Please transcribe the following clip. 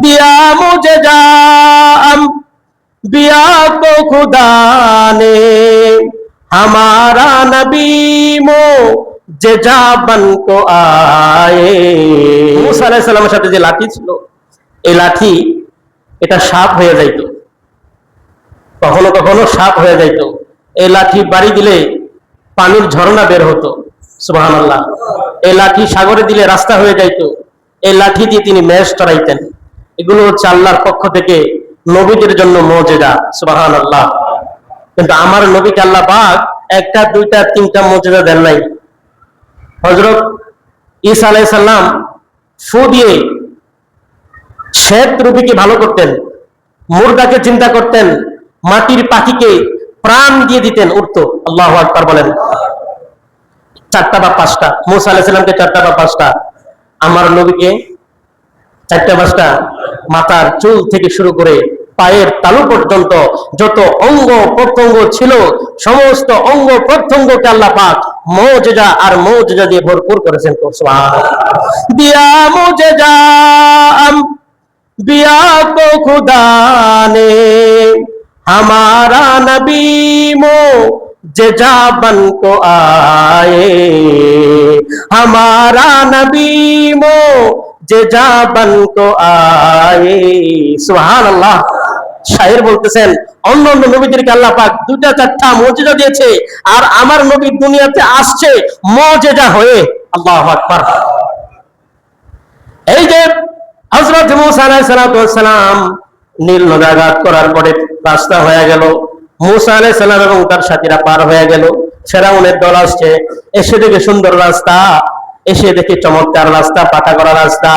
दिया मुझे जाम बिया को खुदा ने हमारा नबी যে জাবান কো আয়ে। মুসা আলাইহিস সালামের সাথে যে লাঠি ছিল, এই লাঠি এটা সাপ হয়ে যাইত, কখনো কখনো সাপ হয়ে যাইত। এই লাঠি বাড়ি দিলে পানির ঝর্ণা বের হতো, সুবহানাল্লাহ। এই লাঠি সাগরে দিলে রাস্তা হয়ে যাইত। এই লাঠি দিয়ে তিনি মেষ চড়াইতেন। এগুলো হচ্ছে আল্লাহর পক্ষ থেকে নবীদের জন্য মুজিজা, সুবহানাল্লাহ। কিন্তু আমার নবীকে আল্লাহ পাক একটা দুইটা তিনটা মুজিজা দেন নাই। হযরত ঈসা আলাইহিস সালাম ফু দিয়ে শ্বেত রূপীকে ভালো করতেন, মুর্দাকে চিন্তা করতেন, মাটির পাখিকে প্রাণ দিয়ে দিতেন, উঠতো। আল্লাহু আকবার বলেন। চারটা বা পাঁচটা, মুসা আলাইহিস সালামকে চারটা বা পাঁচটা, আমার নবীকে চারটা পাঁচটা। মাথার চুল থেকে শুরু করে পায়ের তালু পর্যন্ত যত অঙ্গ প্রত্যঙ্গ ছিল, সমস্ত অঙ্গ প্রত্যঙ্গকে আল্লাহ পাক মুজিজা আর মুজিজা দিয়ে ভরপুর করেছেন। সুবহানাল্লাহ। দিয়া মুঝে জাম बिया को खुदा ने हमारा नबी जे जाबन को आए हमारा नबी जे जाबन को आए। सुबहानाल्लाह। শায়ের বলতেছেন অন্য অন্য নবীদেরকে আল্লাহ পাক দুইটা চারটা মুজিজা দিয়েছে, আর আমার নবী দুনিয়াতে আসছে মুজিজা হয়ে। আল্লাহু আকবার। এই যে হযরত মুসা আলাইহিস সালাম নীল নদী আঘাত করার পরে রাস্তা হয়ে গেল, মুসা আলাইহিস সালাম এবং তার সাথীরা পার হয়ে গেল। ফেরাউনের দল আসছে, এসে দেখে সুন্দর রাস্তা, এসে দেখে চমৎকার রাস্তা, পাকা করা রাস্তা।